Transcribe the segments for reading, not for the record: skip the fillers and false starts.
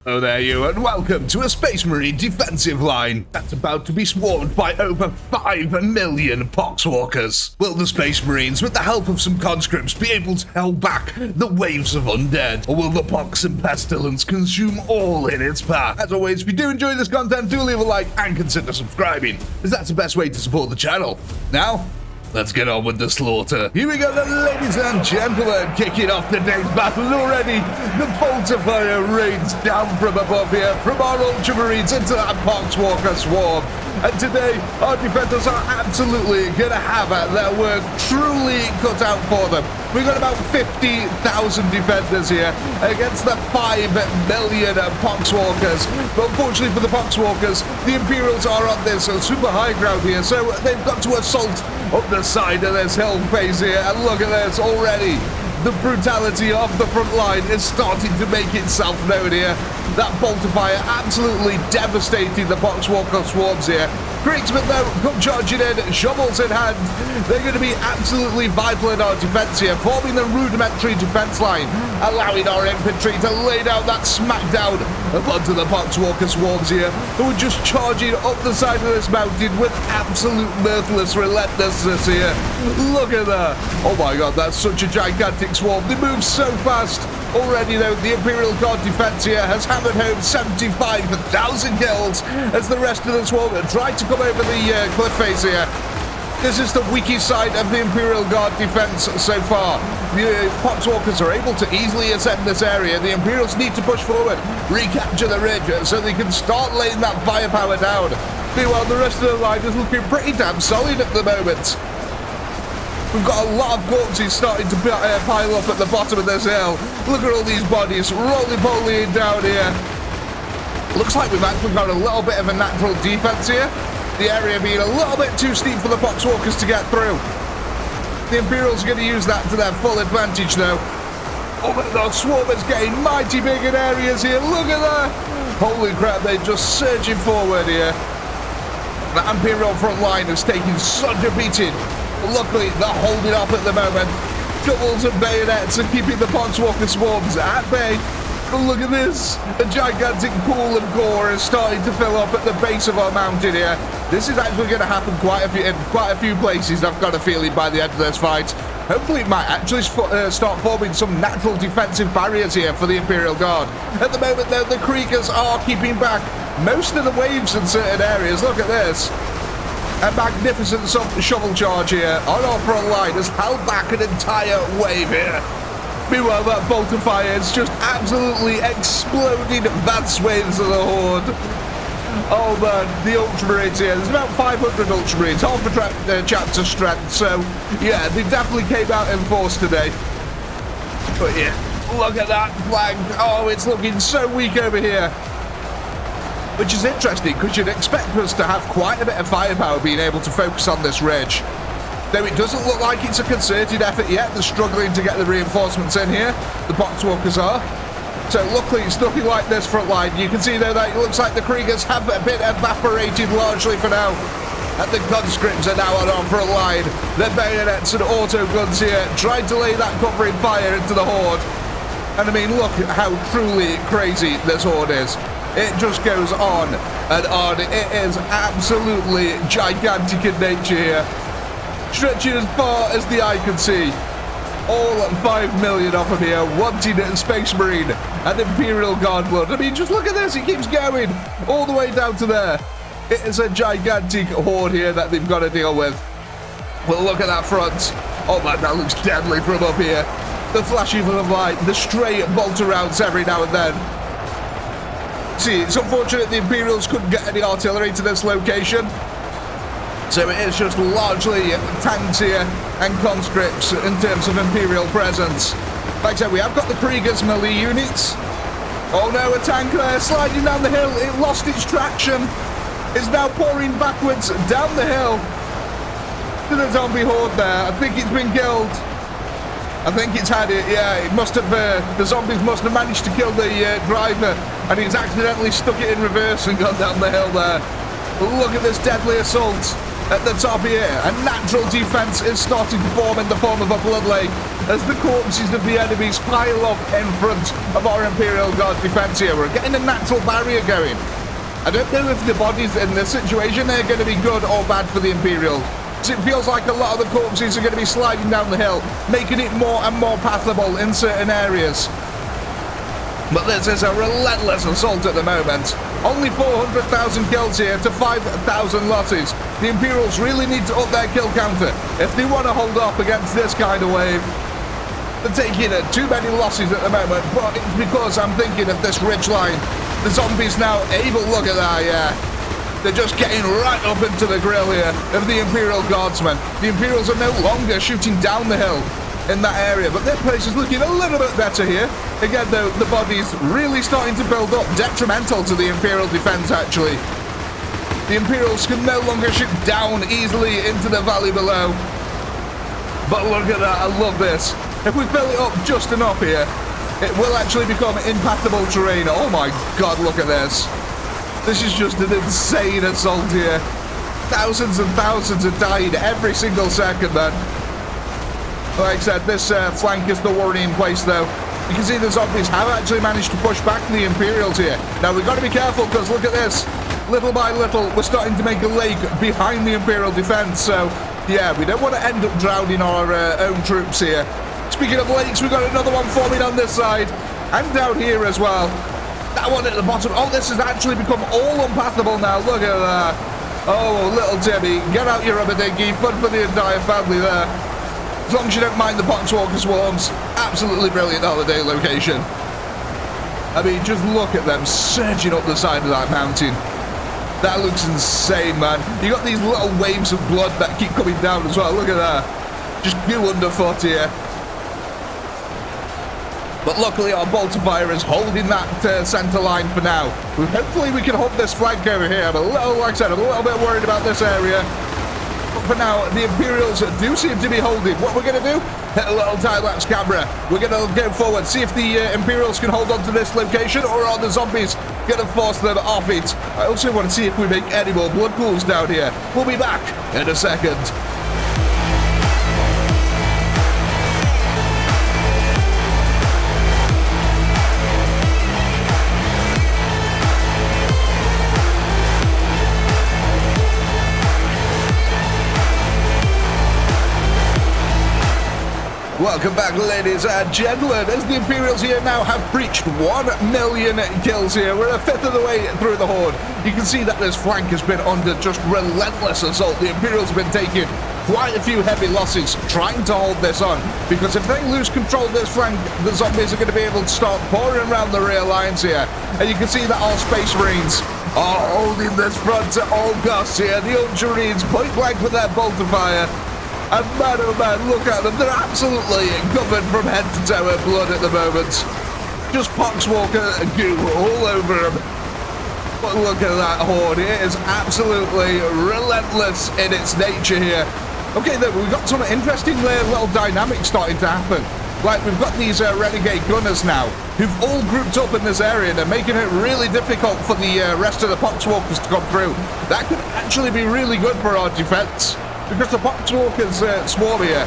Oh there you, and welcome to a Space Marine defensive line that's about to be swarmed by over 5 million poxwalkers. Will the Space Marines, with the help of some conscripts, be able to hold back the waves of undead? Or will the pox and pestilence consume all in its path? As always, if you do enjoy this content, do leave a like and consider subscribing, as that's the best way to support the channel. Now, let's get on with the slaughter. Here we go then, ladies and gentlemen, kicking off today's battle already. The bolt of fire rains down from above here, from our ultramarines into that poxwalker swarm. And today, our defenders are absolutely going to have their work truly cut out for them. We've got about 50,000 defenders here against the 5 million poxwalkers. But unfortunately for the poxwalkers, the Imperials are on this super high ground here, so they've got to assault up the side of this hill face here. And look at this already. The brutality of the front line is starting to make itself known here. That bolt of fire absolutely devastating the poxwalker swarms here. Krigsmen, though, come charging in, shovels in hand. They're going to be absolutely vital in our defense here, forming the rudimentary defense line, allowing our infantry to lay down that smackdown onto the poxwalker swarms here, who are just charging up the side of this mountain with absolute mirthless relentlessness here. Look at that. Oh my god, that's such a gigantic swarm. They move so fast. Already, though, the Imperial Guard defense here has hammered home 75,000 kills as the rest of the swarm tried to come over the cliff face here. This is the weakest side of the Imperial Guard defense so far. The poxwalkers are able to easily ascend this area. The Imperials need to push forward, recapture the ridge so they can start laying that firepower down. Meanwhile, the rest of the line is looking pretty damn solid at the moment. We've got a lot of corpses starting to pile up at the bottom of this hill. Look at all these bodies roly-polying down here. Looks like we've actually got a little bit of a natural defense here. The area being a little bit too steep for the poxwalkers to get through. The Imperials are going to use that to their full advantage, though. Oh, but the swarm is getting mighty big in areas here. Look at that. Holy crap, they're just surging forward here. The Imperial front line is taking such a beating. Luckily, they're holding up at the moment. Shovels and bayonets are keeping the poxwalker swarms at bay. But look at this. A gigantic pool of gore is starting to fill up at the base of our mountain here. This is actually going to happen in quite a few places, I've got a feeling, by the end of this fight. Hopefully, it might actually start forming some natural defensive barriers here for the Imperial Guard. At the moment, though, the Kriegers are keeping back most of the waves in certain areas. Look at this. A magnificent shovel charge here on our front line has held back an entire wave here. Meanwhile, that bolt of fire is just absolutely exploding vast swathes of the horde. Oh man, the ultramarines here. There's about 500 ultramarines, half a chapter strength, so yeah, they definitely came out in force today. But yeah, look at that flank. Oh, it's looking so weak over here. Which is interesting, because you'd expect us to have quite a bit of firepower being able to focus on this ridge. Though it doesn't look like it's a concerted effort yet. They're struggling to get the reinforcements in here. The poxwalkers are. So luckily it's nothing like this front line. You can see though that it looks like the Kriegers have been evaporated largely for now. And the conscripts are now on our front line. Their bayonets and auto guns here, trying to lay that covering fire into the horde. And I mean, look at how truly crazy this horde is. It just goes on and on. It is absolutely gigantic in nature here. Stretching as far as the eye can see. All 5 million of them here wanting a Space Marine and Imperial Guard blood. I mean, just look at this. It keeps going all the way down to there. It is a gigantic horde here that they've got to deal with. Well, look at that front. Oh man, that looks deadly from up here. The flashing of light, the stray bolter rounds every now and then. See, it's unfortunate the Imperials couldn't get any artillery to this location. So it is just largely tanks here and conscripts in terms of Imperial presence. Like I said, we have got the Kriegers melee units. Oh no, a tank there sliding down the hill. It lost its traction. It's now pouring backwards down the hill to the zombie horde there. I think it's been killed. I think it's had it, yeah. It must have, the zombies must have managed to kill the driver, and he's accidentally stuck it in reverse and gone down the hill there. Look at this deadly assault. at the top here. A natural defense is starting to form in the form of a blood lake as the corpses of the enemies pile up in front of our Imperial Guard defense here. We're getting a natural barrier going. I don't know if the bodies in this situation are going to be good or bad for the Imperials. It feels like a lot of the corpses are going to be sliding down the hill, making it more and more passable in certain areas. But this is a relentless assault at the moment. Only 400,000 kills here to 5,000 losses. The Imperials really need to up their kill counter if they want to hold off against this kind of wave. They're taking too many losses at the moment, but it's because I'm thinking of this ridgeline. The zombies now able, look at that, yeah. They're just getting right up into the grill here of the Imperial Guardsmen. The Imperials are no longer shooting down the hill in that area, but their place is looking a little bit better here. Again, though, the body's really starting to build up, detrimental to the Imperial defense, actually. The Imperials can no longer shoot down easily into the valley below. But look at that, I love this. If we fill it up just enough here, it will actually become impassable terrain. Oh my god, look at this. This is just an insane assault here. Thousands and thousands are dying every single second, man. Like I said, this flank is the worrying place, though. You can see the zombies have actually managed to push back the Imperials here. Now, we've got to be careful, because look at this. Little by little, we're starting to make a lake behind the Imperial defense. So, yeah, we don't want to end up drowning our own troops here. Speaking of lakes, we've got another one forming on this side. And down here as well. That one at the bottom. Oh, this has actually become all unpassable now. Look at that. Oh, little Timmy, get out your rubber dinghy. Fun for the entire family there. As long as you don't mind the poxwalker swarms. Absolutely brilliant holiday location. I mean, just look at them surging up the side of that mountain. That looks insane, man. You got these little waves of blood that keep coming down as well. Look at that. Just goo underfoot here. But luckily our bolter fire is holding that centre line for now. Hopefully we can hold this flank over here. I'm a little, like I said, I'm a little bit worried about this area. But for now, the Imperials do seem to be holding. What we're going to do? Hit a little time-lapse camera. We're going to go forward, see if the Imperials can hold on to this location, or are the zombies going to force them off it? I also want to see if we make any more blood pools down here. We'll be back in a second. Welcome back, ladies and gentlemen, as the Imperials here now have breached 1 million kills here. We're a fifth of the way through the horde. You can see that this flank has been under just relentless assault. The Imperials have been taking quite a few heavy losses trying to hold this on, because if they lose control of this flank, the zombies are going to be able to start pouring around the rear lines here. And you can see that our Space Marines are holding this front at all costs here. The ultramarines point blank with their bolter fire. And man, oh man, look at them. They're absolutely covered from head to toe in blood at the moment. Just poxwalker goo all over them. But look at that horde. It is absolutely relentless in its nature here. Okay, then we've got some interesting little dynamics starting to happen. Like, we've got these renegade gunners now, who've all grouped up in this area. They're making it really difficult for the rest of the poxwalkers to come through. That could actually be really good for our defense. Because the poxwalkers swarm here,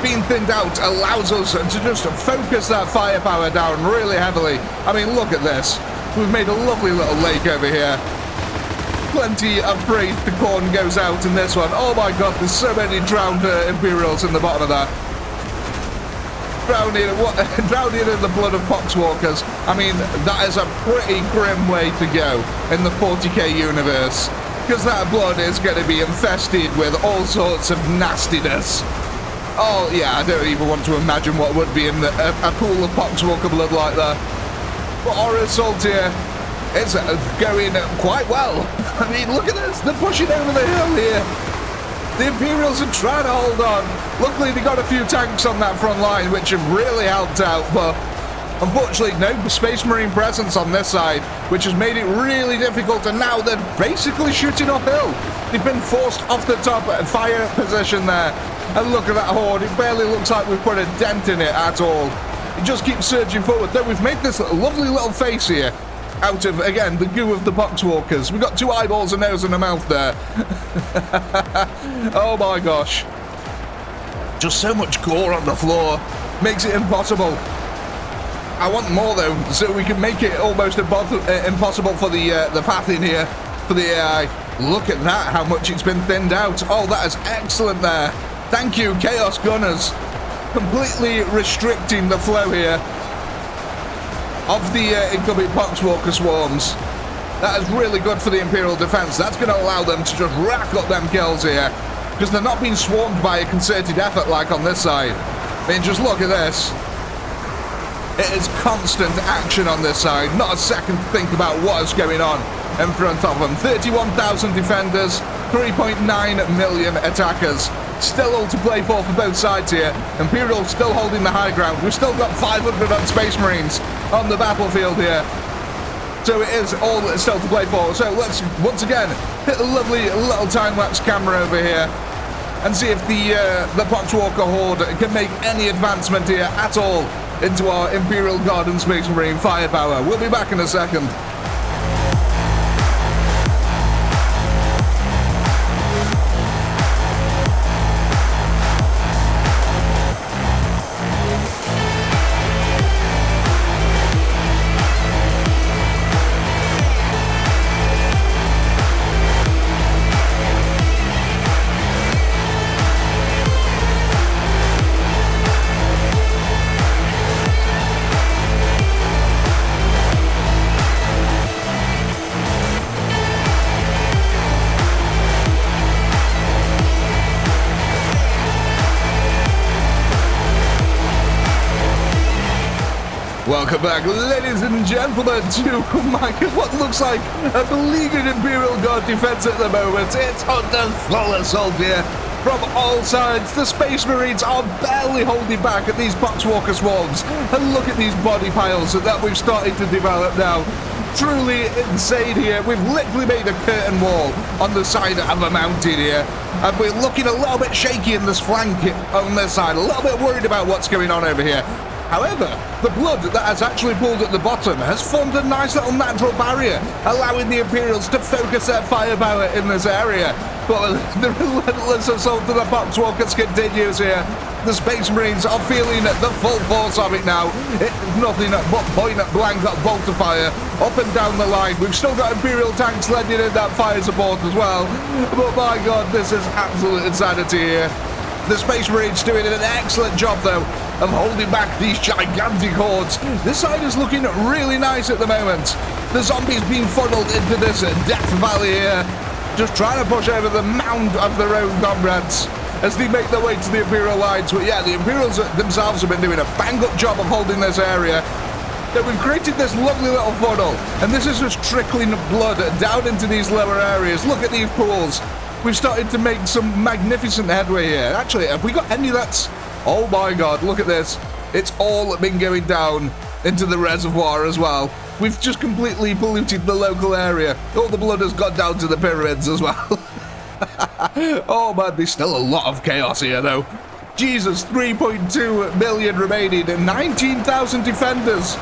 being thinned out, allows us to just focus that firepower down really heavily. I mean, look at this. We've made a lovely little lake over here. Plenty of praise to corn goes out in this one. Oh my god, there's so many drowned Imperials in the bottom of that. Drowning in the blood of poxwalkers. I mean, that is a pretty grim way to go in the 40k universe. Because that blood is going to be infested with all sorts of nastiness. Oh, yeah, I don't even want to imagine what would be in a pool of poxwalker blood like that. But our assault here is going quite well. I mean, look at this. They're pushing over the hill here. The Imperials are trying to hold on. Luckily, they got a few tanks on that front line, which have really helped out, but unfortunately, no Space Marine presence on this side, which has made it really difficult, and now they're basically shooting uphill. They've been forced off the top fire position there. And look at that horde. It barely looks like we've put a dent in it at all. It just keeps surging forward. Though we've made this lovely little face here out of, again, the goo of the poxwalkers. We've got 2 eyeballs, a nose, and a mouth there. Oh my gosh. Just so much gore on the floor. Makes it impossible. I want more, though, so we can make it almost impossible for the path in here for the AI. Look at that, how much it's been thinned out. Oh, that is excellent there. Thank you, Chaos Gunners. Completely restricting the flow here of the incoming poxwalker swarms. That is really good for the Imperial defense. That's going to allow them to just rack up them kills here, because they're not being swarmed by a concerted effort like on this side. I mean, just look at this. It is constant action on this side. Not a second to think about what is going on in front of them. 31,000 defenders, 3.9 million attackers. Still all to play for both sides here. Imperial still holding the high ground. We've still got 500 odd Space Marines on the battlefield here. So it is all still to play for. So let's once again hit the lovely little time-lapse camera over here and see if the Poxwalker Horde can make any advancement here at all into our Imperial Guard and Space Marine firepower. We'll be back in a second. Welcome back, ladies and gentlemen, to what looks like a beleaguered Imperial Guard defense at the moment. It's under full assault here from all sides. The Space Marines are barely holding back at these Poxwalker swarms. And look at these body piles that we've started to develop now. Truly insane here. We've literally made a curtain wall on the side of a mountain here. And we're looking a little bit shaky in this flank on this side. A little bit worried about what's going on over here. However, the blood that has actually pooled at the bottom has formed a nice little natural barrier, allowing the Imperials to focus their firepower in this area. But the relentless assault of the Poxwalkers continues here. The Space Marines are feeling the full force of it now. It's nothing but point blank bolt of fire up and down the line. We've still got Imperial tanks lending in that fire support as well. But my God, this is absolute insanity here. The Space Marines doing an excellent job, though, of holding back these gigantic hordes. This side is looking really nice at the moment. The zombies being funneled into this death valley here, just trying to push over the mound of their own comrades as they make their way to the Imperial lines. But yeah, the Imperials themselves have been doing a bang-up job of holding this area. That we've created this lovely little funnel, and this is just trickling blood down into these lower areas. Look at these pools. We've started to make some magnificent headway here. Actually, have we got any that's... Oh my God, look at this. It's all been going down into the reservoir as well. We've just completely polluted the local area. All the blood has gone down to the pyramids as well. Oh man, there's still a lot of chaos here though. Jesus, 3.2 million remaining and 19,000 defenders.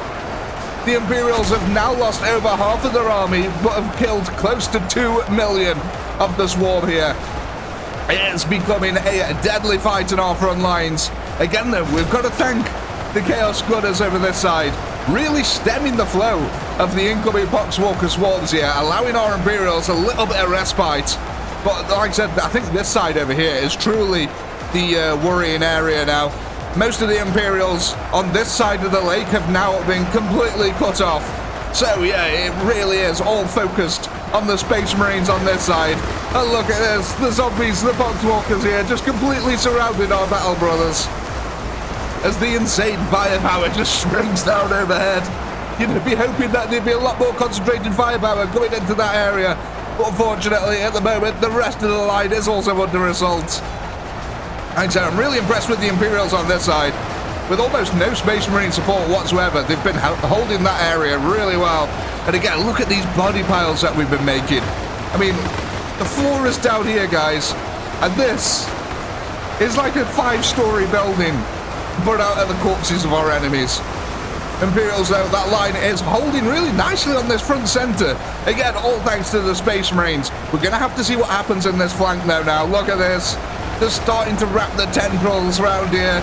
The Imperials have now lost over half of their army, but have killed close to 2 million of the swarm here. It's becoming a deadly fight in our front lines. Again though, we've got to thank the Chaos Gunners over this side, really stemming the flow of the incoming Poxwalker swarms here, allowing our Imperials a little bit of respite. But like I said, I think this side over here is truly the worrying area now. Most of the Imperials on this side of the lake have now been completely cut off. So yeah, it really is all focused on the Space Marines on this side. And look at this, the zombies, the Poxwalkers here, just completely surrounding our battle brothers. As the insane firepower just springs down overhead. You'd be hoping that there'd be a lot more concentrated firepower going into that area. But unfortunately, at the moment, the rest of the line is also under assault. Like I said, I'm really impressed with the Imperials on this side. With almost no Space Marine support whatsoever, they've been holding that area really well. And again, look at these body piles that we've been making. I mean, the floor is down here, guys. And this is like a 5-story building, but out of the corpses of our enemies. Imperials, though, that line is holding really nicely on this front center. Again, all thanks to the Space Marines. We're going to have to see what happens in this flank, though, now. Look at this. They're starting to wrap the tendrils around here.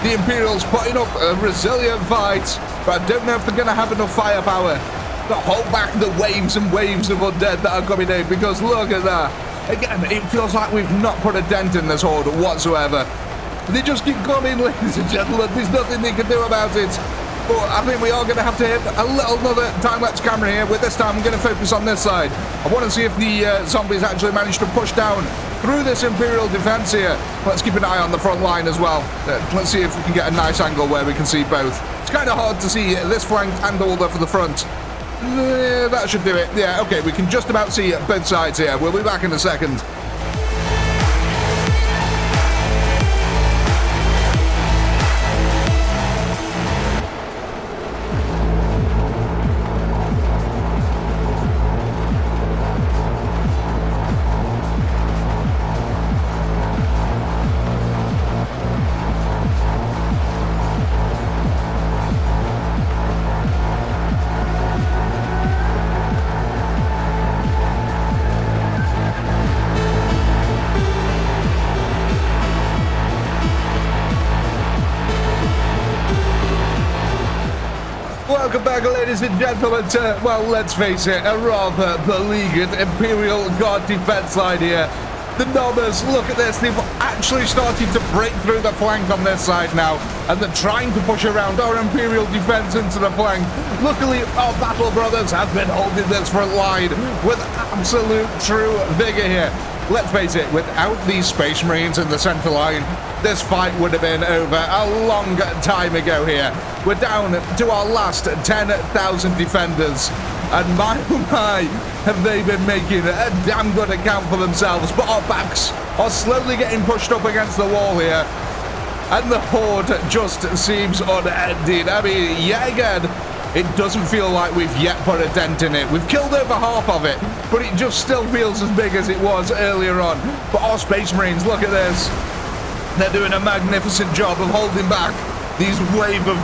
The Imperials putting up a resilient fight, but I don't know if they're going to have enough firepower to hold back the waves and waves of undead that are coming in, because look at that. Again, it feels like we've not put a dent in this horde whatsoever. They just keep coming, ladies and gentlemen. There's nothing they can do about it. But I think we are going to have to hit another time-lapse camera here. With this time, I'm going to focus on this side. I want to see if the zombies actually manage to push down through this Imperial defense here. Let's keep an eye on the front line as well. Let's see if we can get a nice angle where we can see both. It's kind of hard to see this flank and all the for the front. That should do it. Yeah, okay, we can just about see both sides here. We'll be back in a second. Welcome back, ladies and gentlemen, to, well, let's face it, a rather beleaguered Imperial Guard defense line here. The Nobbers, look at this, they've actually started to break through the flank on this side now, and they're trying to push around our Imperial defense into the flank. Luckily, our Battle Brothers have been holding this front line with absolute true vigor here. Let's face it, without these Space Marines in the center line, this fight would have been over a long time ago here. We're down to our last 10,000 defenders. And my, oh my, have they been making a damn good account for themselves. But our backs are slowly getting pushed up against the wall here. And the horde just seems unending. I mean, yet again, it doesn't feel like we've yet put a dent in it. We've killed over half of it, but it just still feels as big as it was earlier on. But our Space Marines, look at this. They're doing a magnificent job of holding back these wave of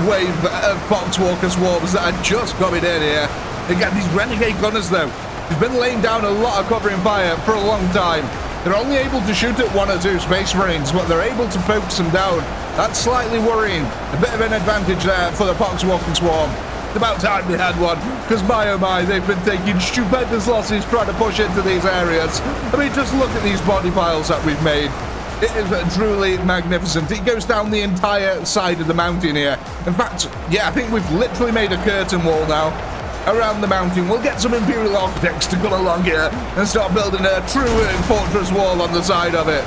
poxwalker swarms that are just coming in here. Again, these renegade gunners, though, they've been laying down a lot of covering fire for a long time. They're only able to shoot at 1 or 2 Space Marines, but they're able to focus them down. That's slightly worrying. A bit of an advantage there for the poxwalking swarm. It's about time we had one, because my oh my, they've been taking stupendous losses trying to push into these areas. I mean, just look at these body piles that we've made. It is truly magnificent. It goes down the entire side of the mountain here. In fact, yeah, I think we've literally made a curtain wall now around the mountain. We'll get some Imperial architects to come along here and start building a true fortress wall on the side of it.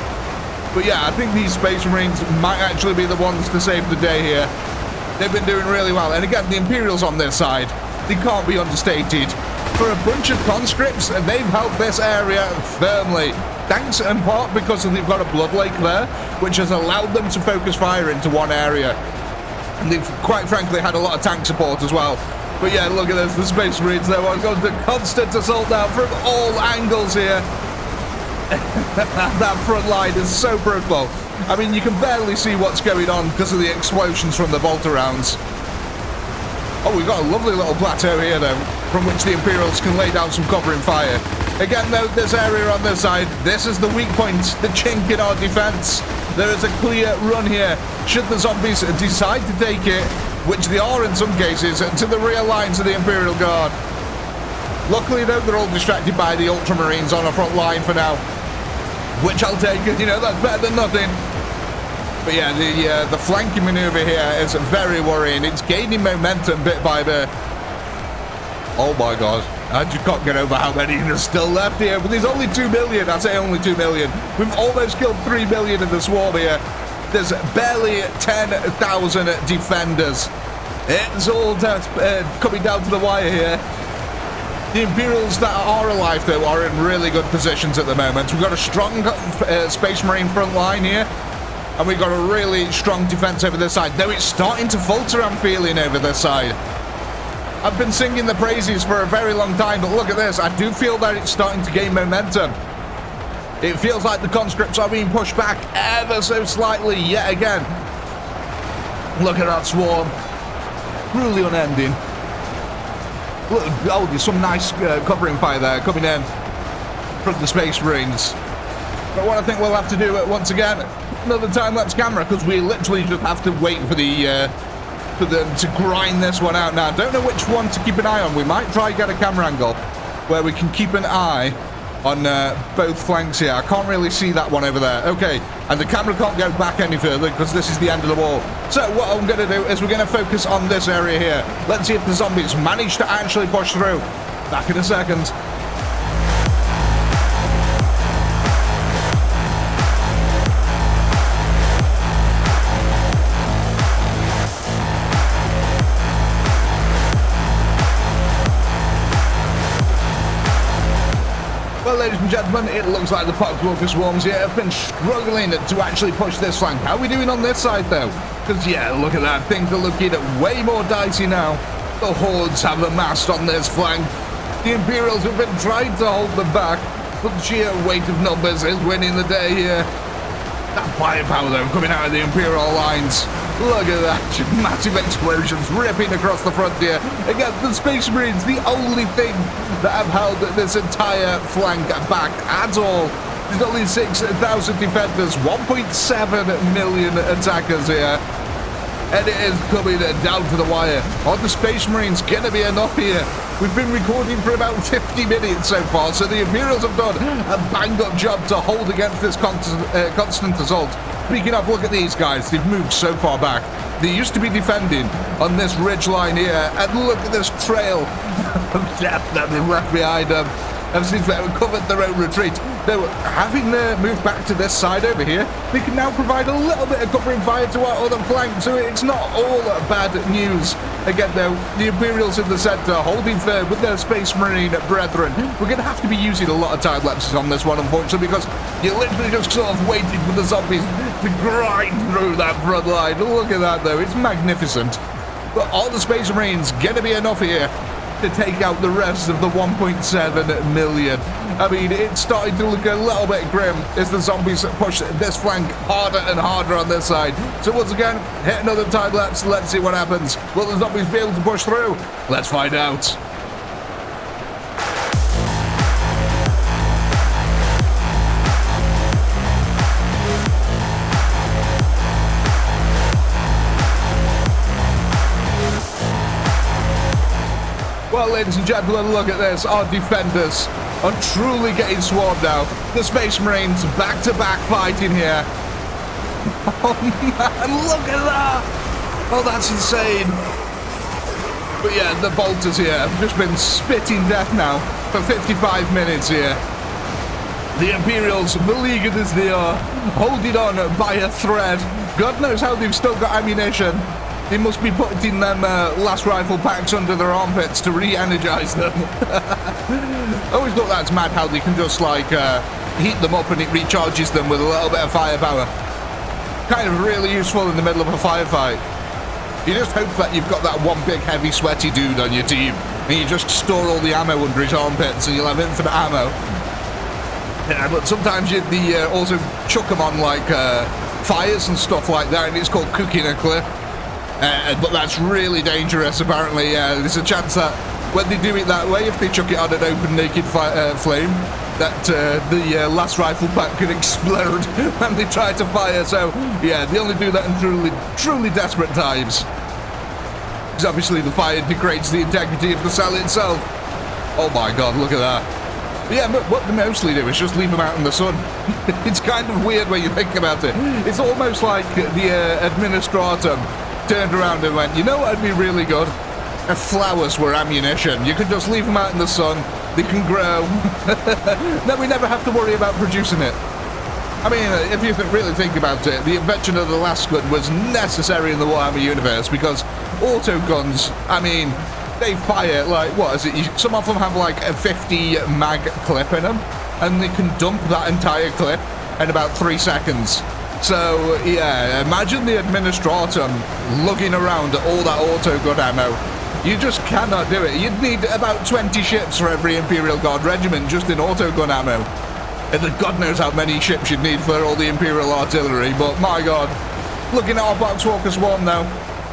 But yeah, I think these Space Marines might actually be the ones to save the day here. They've been doing really well. And again, the Imperials on their side, they can't be understated. For a bunch of conscripts, they've held this area firmly. Thanks in part because they've got a blood lake there, which has allowed them to focus fire into one area. And they've, quite frankly, had a lot of tank support as well. But yeah, look at this, the Space Marines, they're going to constant assault now from all angles here. That front line is so brutal. I mean, you can barely see what's going on because of the explosions from the bolter rounds. Oh, we've got a lovely little plateau here, though, from which the Imperials can lay down some covering fire. Again, though, this area on this side, this is the weak point, the chink in our defense. There is a clear run here. Should the zombies decide to take it, which they are in some cases, to the rear lines of the Imperial Guard. Luckily, though, they're all distracted by the ultramarines on the front line for now, which I'll take. You know, that's better than nothing. But yeah, the flanking maneuver here is very worrying. It's gaining momentum bit by bit. Oh my god, I just can't get over how many there's still left here. But there's only 2 million. I say only 2 million. We've almost killed 3 million in the swarm here. There's barely 10,000 defenders. It's all coming down to the wire here. The Imperials that are alive, though, are in really good positions at the moment. We've got a strong Space Marine front line here. And we've got a really strong defense over this side. Though it's starting to falter, I'm feeling, over this side. I've been singing the praises for a very long time, but look at this. I do feel that it's starting to gain momentum. It feels like the conscripts are being pushed back ever so slightly yet again. Look at that swarm. truly unending. Look, oh, there's some nice covering fire there coming in from the Space Marines. But what I think we'll have to do once again, another time-lapse camera, because we literally just have to wait for them to grind this one out. Now, I don't know which one to keep an eye on. We might try get a camera angle where we can keep an eye on both flanks here. I can't really see that one over there. Okay, and the camera can't go back any further because this is the end of the wall. So what I'm going to do is we're going to focus on this area here. Let's see if the zombies manage to actually push through. Back in a second. Well, ladies and gentlemen, it looks like the poxwalker swarms here have been struggling to actually push this flank. How are we doing on this side, though? Because, yeah, look at that. Things are looking way more dicey now. The hordes have amassed on this flank. The Imperials have been trying to hold them back, but the sheer weight of numbers is winning the day here. That firepower, though, coming out of the Imperial lines. Look at that. Massive explosions ripping across the frontier. Again, the Space Marines, the only thing that have held this entire flank back at all. There's only 6,000 defenders, 1.7 million attackers here. And it is coming down to the wire. Are the Space Marines going to be enough here? We've been recording for about 50 minutes so far, so the Imperials have done a bang-up job to hold against this constant assault. Speaking of, look at these guys. They've moved so far back. They used to be defending on this ridge line here, and look at this trail of death that they've left behind them. Ever since they covered their own retreat, though, having moved back to this side over here, they can now provide a little bit of covering fire to our other flank, so it's not all bad news. Again, though, the Imperials in the centre holding firm with their Space Marine brethren. We're going to have to be using a lot of time lapses on this one, unfortunately, because you're literally just sort of waiting for the zombies to grind through that front line. Look at that, though. It's magnificent. But are the Space Marines going to be enough here to take out the rest of the 1.7 million? I mean, it's starting to look a little bit grim as the zombies push this flank harder and harder on this side. So once again, hit another time lapse. Let's see what happens. Will the zombies be able to push through? Let's find out. Well, ladies and gentlemen, look at this. Our defenders are truly getting swarmed now. The Space Marines back-to-back fighting here. Oh, man, look at that. Oh, that's insane. But yeah, the bolters here have just been spitting death now for 55 minutes here. The Imperials, beleaguered as they are, holding on by a thread. God knows how they've still got ammunition. They must be putting them last rifle packs under their armpits to re-energize them. I always thought that's mad how they can just like heat them up and it recharges them with a little bit of firepower. Kind of really useful in the middle of a firefight. You just hope that you've got that one big heavy sweaty dude on your team and you just store all the ammo under his armpits and you'll have infinite ammo. Yeah, but sometimes they also chuck them on like fires and stuff like that, and it's called cooking a clip. But that's really dangerous, apparently. There's a chance that when they do it that way, if they chuck it on an open, naked flame, that the last rifle pack could explode when they try to fire. So, yeah, they only do that in truly desperate times. Because obviously the fire degrades the integrity of the cell itself. Oh my god, look at that. But yeah, but what they mostly do is just leave them out in the sun. It's kind of weird when you think about it. It's almost like the administratum turned around and went, you know what would be really good? If flowers were ammunition. You could just leave them out in the sun, they can grow. Then we never have to worry about producing it. I mean, if you really think about it, the invention of the last gun was necessary in the Warhammer universe because auto guns, I mean, they fire like, what is it? Some of them have like a 50 mag clip in them, and they can dump that entire clip in about 3 seconds. So, yeah, imagine the administratum lugging around all that autogun ammo. You just cannot do it. You'd need about 20 ships for every Imperial Guard regiment just in autogun ammo. And God knows how many ships you'd need for all the Imperial artillery, but my god. Looking at our poxwalker swarm now.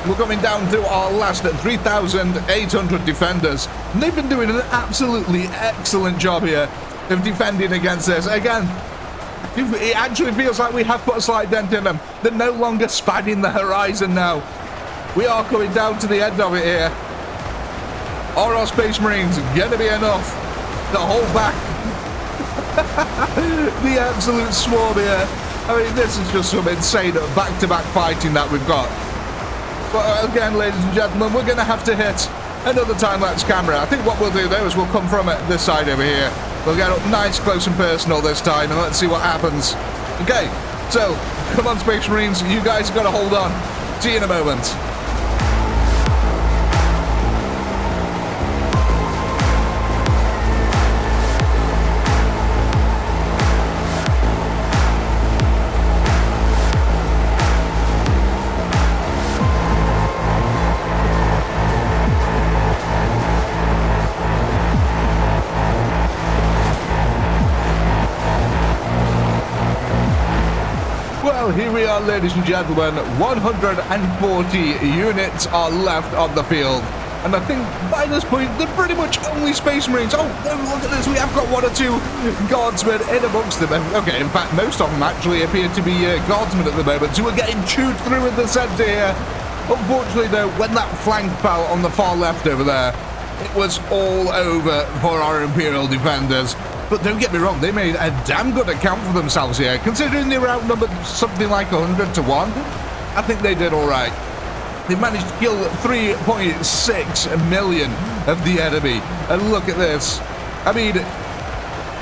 We're coming down to our last 3,800 defenders. And they've been doing an absolutely excellent job here of defending against this. Again, it actually feels like we have put a slight dent in them. They're no longer spanning the horizon now. We are coming down to the end of it here. Are our Space Marines going to be enough to hold back the absolute swarm here? I mean, this is just some insane back-to-back fighting that we've got. But again, ladies and gentlemen, we're going to have to hit another time-lapse camera. I think what we'll do, though, is we'll come from this side over here. We'll get up nice, close and personal this time, and let's see what happens. Okay, so, come on, Space Marines. You guys have got to hold on. See you in a moment. Well, here we are, ladies and gentlemen. 140 units are left on the field. And I think by this point, they're pretty much only Space Marines. Oh, look at this. We have got one or two guardsmen in amongst them. Okay, in fact, most of them actually appear to be guardsmen at the moment. So we're getting chewed through in the center here. Unfortunately, though, when that flank fell on the far left over there, it was all over for our Imperial defenders. But don't get me wrong, they made a damn good account for themselves here. Considering they were outnumbered something like 100 to 1, I think they did all right. They managed to kill 3.6 million of the enemy. And look at this. I mean,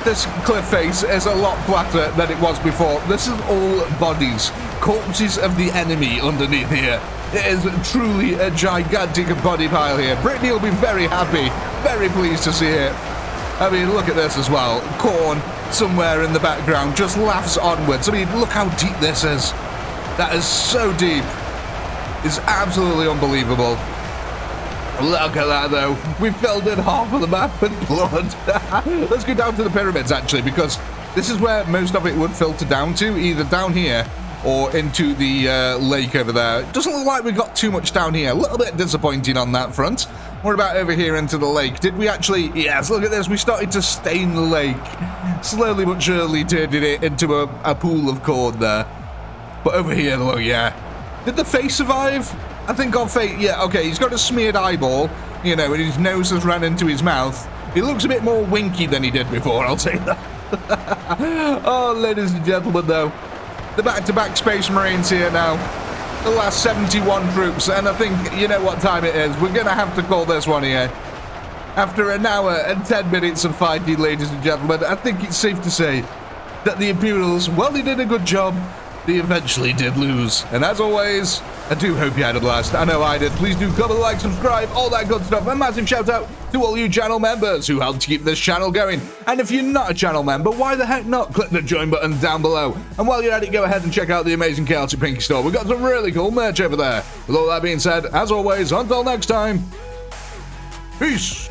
this cliff face is a lot flatter than it was before. This is all bodies, corpses of the enemy underneath here. It is truly a gigantic body pile here. Brittany will be very happy, very pleased to see it. I mean, look at this as well. Corn somewhere in the background just laughs onwards. I mean, look how deep this is. That is so deep. It's absolutely unbelievable. Look at that, though. We filled in half of the map with blood. Let's go down to the pyramids, actually, because this is where most of it would filter down to, either down here or into the lake over there. It doesn't look like we got too much down here. A little bit disappointing on that front. What about over here into the lake? Did we actually... Yes, look at this. We started to stain the lake. Slowly but surely turning it into a pool of corn there. But over here, look, yeah. Did the face survive? I think our face... Yeah, okay, he's got a smeared eyeball, you know, and his nose has ran into his mouth. He looks a bit more winky than he did before, I'll say that. Oh, ladies and gentlemen, though. The back-to-back Space Marines here now. The last 71 troops, and I think you know what time it is. We're going to have to call this one here. After an hour and 10 minutes of fighting, ladies and gentlemen, I think it's safe to say that the Imperials, well, they did a good job. They eventually did lose. And as always, I do hope you had a blast. I know I did. Please do comment, like, subscribe, all that good stuff. A massive shout out to all you channel members who helped keep this channel going. And if you're not a channel member, why the heck not? Click the join button down below. And while you're at it, go ahead and check out the amazing ChaoticPinky store. We've got some really cool merch over there. With all that being said, as always, until next time, peace.